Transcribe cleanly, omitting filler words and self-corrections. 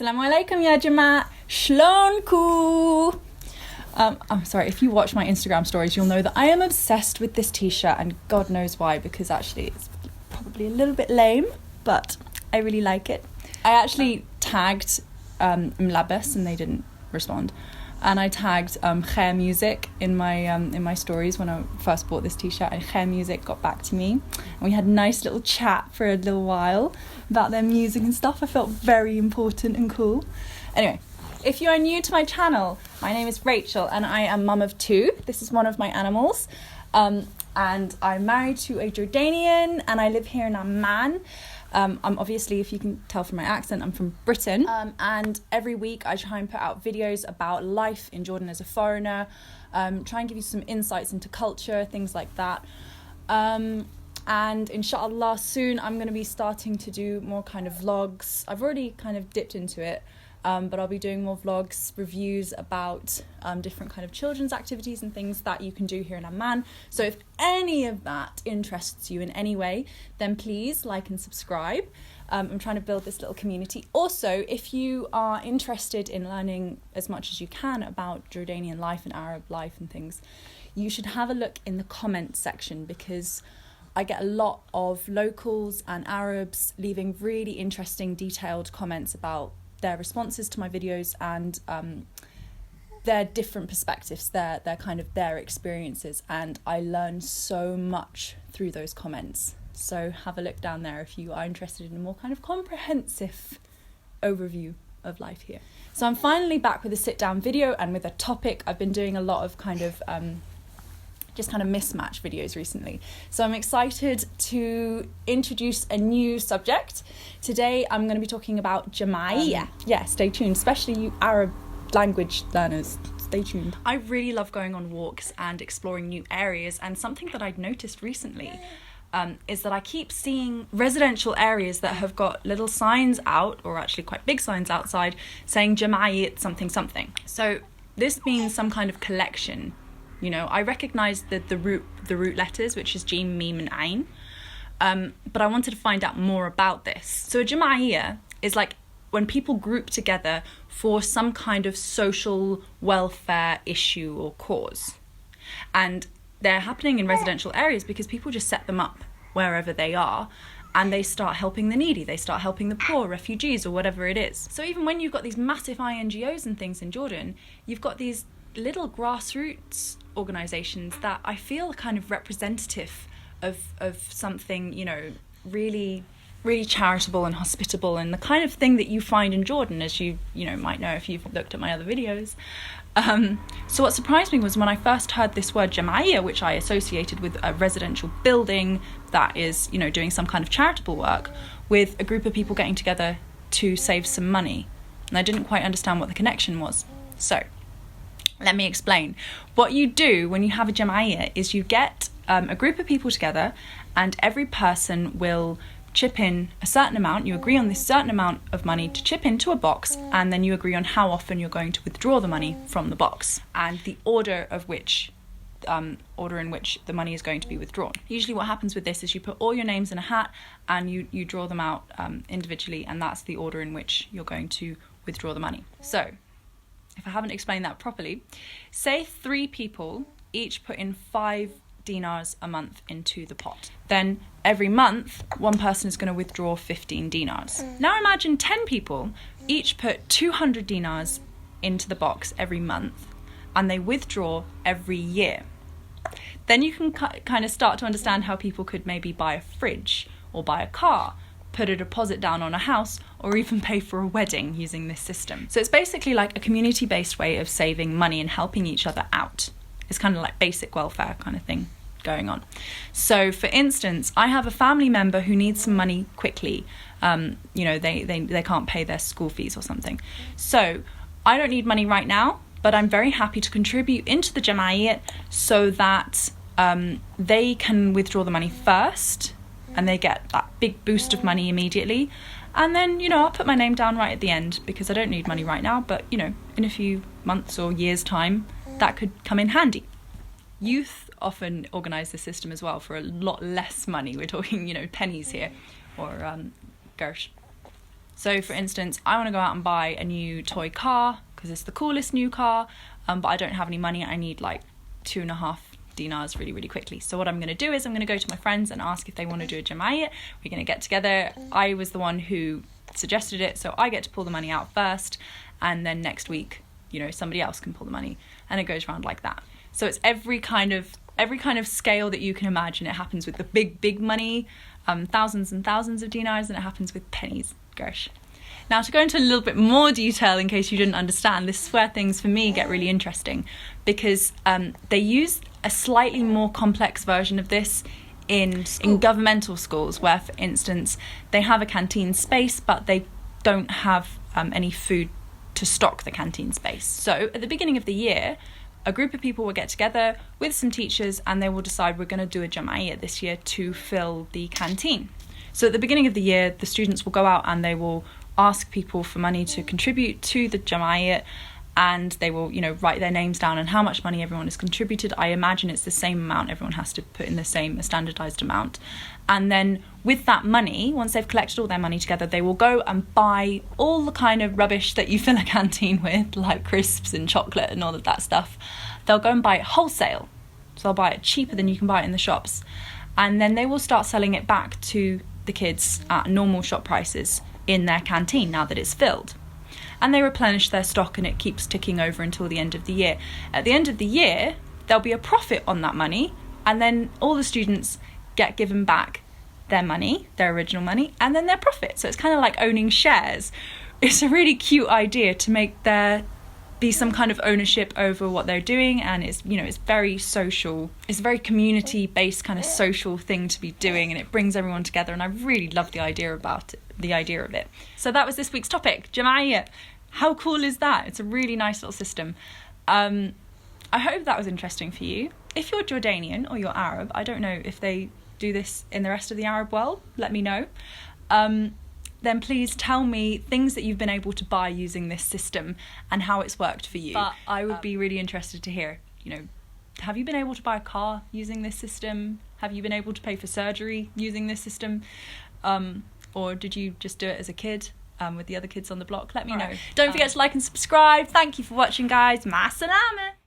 Assalamu alaikum ya Jmaea. Shlonku. I'm sorry, if you watch my Instagram stories, you'll know that I am obsessed with this t-shirt, and God knows why, because actually it's probably a little bit lame, but I really like it. I actually tagged Mlabes and they didn't respond. And I tagged Khair Music in my stories when I first bought this t-shirt, and Khair Music got back to me. And we had a nice little chat for a little while about their music and stuff. I felt very important and cool. Anyway, if you are new to my channel, my name is Rachel and I am mum of two. This is one of my animals. And I'm married to a Jordanian and I live here in Amman. I'm obviously, if you can tell from my accent, I'm from Britain. And every week I try and put out videos about life in Jordan as a foreigner, try and give you some insights into culture, things like that. And inshallah soon I'm going to be starting to do more kind of vlogs. I've already kind of dipped into it, but I'll be doing more vlogs, reviews about different kind of children's activities and things that you can do here in Amman. So if any of that interests you in any way, then please like and subscribe. I'm trying to build this little community. Also, if you are interested in learning as much as you can about Jordanian life and Arab life and things, you should have a look in the comments section, because I get a lot of locals and Arabs leaving really interesting, detailed comments about their responses to my videos and their different perspectives, their kind of their experiences, and I learn so much through those comments. So have a look down there if you are interested in a more kind of comprehensive overview of life here. So I'm finally back with a sit-down video and with a topic. I've been doing a lot of kind of just kind of mismatch videos recently. So I'm excited to introduce a new subject. Today I'm going to be talking about Jmaea. Yeah, stay tuned, especially you Arab language learners. Stay tuned. I really love going on walks and exploring new areas, and something that I'd noticed recently is that I keep seeing residential areas that have got little signs out, or actually quite big signs outside, saying Jmaea something something. So this means some kind of collection. You know, I recognise the root letters, which is Jim, Meme and Ain, but I wanted to find out more about this. So a Jmaea is like when people group together for some kind of social welfare issue or cause. And they're happening in residential areas because people just set them up wherever they are and they start helping the needy, they start helping the poor, refugees or whatever it is. So even when you've got these massive INGOs and things in Jordan, you've got these little grassroots organisations that I feel are kind of representative of something, you know, really charitable and hospitable, and the kind of thing that you find in Jordan, as you know might know if you've looked at my other videos. So what surprised me was when I first heard this word Jamaea, which I associated with a residential building that is, you know, doing some kind of charitable work with a group of people getting together to save some money, and I didn't quite understand what the connection was. So let me explain. What you do when you have a Jmaea is you get a group of people together, and every person will chip in a certain amount. You agree on this certain amount of money to chip into a box, and then you agree on how often you're going to withdraw the money from the box and the order in which the money is going to be withdrawn. Usually what happens with this is you put all your names in a hat and you draw them out individually, and that's the order in which you're going to withdraw the money. So if I haven't explained that properly, say 3 people each put in 5 dinars a month into the pot. Then every month, one person is going to withdraw 15 dinars. Now imagine 10 people each put 200 dinars into the box every month, and they withdraw every year. Then you can kind of start to understand how people could maybe buy a fridge or buy a car, put a deposit down on a house, or even pay for a wedding using this system. So it's basically like a community-based way of saving money and helping each other out. It's kind of like basic welfare kind of thing going on. So for instance, I have a family member who needs some money quickly. You know, they can't pay their school fees or something. So I don't need money right now, but I'm very happy to contribute into the Jamaea so that they can withdraw the money first, and they get that big boost of money immediately. And then, you know, I'll put my name down right at the end because I don't need money right now, but, you know, in a few months or years' time, that could come in handy. Youth often organise the system as well for a lot less money. We're talking, you know, pennies here, or gersh. So for instance, I want to go out and buy a new toy car because it's the coolest new car, but I don't have any money. I need like 2.5 dinars really, really quickly. So what I'm going to do is I'm going to go to my friends and ask if they want to do a jamaea. We're going to get together. I was the one who suggested it, so I get to pull the money out first, and then next week, you know, somebody else can pull the money, and it goes around like that. So it's every kind of scale that you can imagine. It happens with the big money, thousands and thousands of dinars, and it happens with pennies. Gersh. Now, to go into a little bit more detail in case you didn't understand, this is where things for me get really interesting, because they use a slightly more complex version of this in governmental schools, where, for instance, they have a canteen space, but they don't have any food to stock the canteen space. So at the beginning of the year, a group of people will get together with some teachers and they will decide we're going to do a jamaea this year to fill the canteen. So at the beginning of the year, the students will go out and they will ask people for money to contribute to the jamaea, and they will, you know, write their names down and how much money everyone has contributed. I imagine it's the same amount. Everyone has to put in the same standardized amount. And then with that money, once they've collected all their money together, they will go and buy all the kind of rubbish that you fill a canteen with, like crisps and chocolate and all of that stuff. They'll go and buy it wholesale. So they'll buy it cheaper than you can buy it in the shops. And then they will start selling it back to the kids at normal shop prices in their canteen now that it's filled. And they replenish their stock, and it keeps ticking over until the end of the year. At the end of the year, there'll be a profit on that money, and then all the students get given back their money, their original money, and then their profit. So it's kind of like owning shares. It's a really cute idea to make there be some kind of ownership over what they're doing, and it's, you know, it's very social. It's a very community-based kind of social thing to be doing, and it brings everyone together, and I really love the idea of it. So that was this week's topic, Jmaea. How cool is that? It's a really nice little system. I hope that was interesting for you. If you're Jordanian or you're Arab, I don't know if they do this in the rest of the Arab world, let me know. Then please tell me things that you've been able to buy using this system and how it's worked for you. But I would be really interested to hear, you know, have you been able to buy a car using this system? Have you been able to pay for surgery using this system? Or did you just do it as a kid with the other kids on the block? Let me know. Don't forget to like and subscribe. Thank you for watching, guys. Ma salama.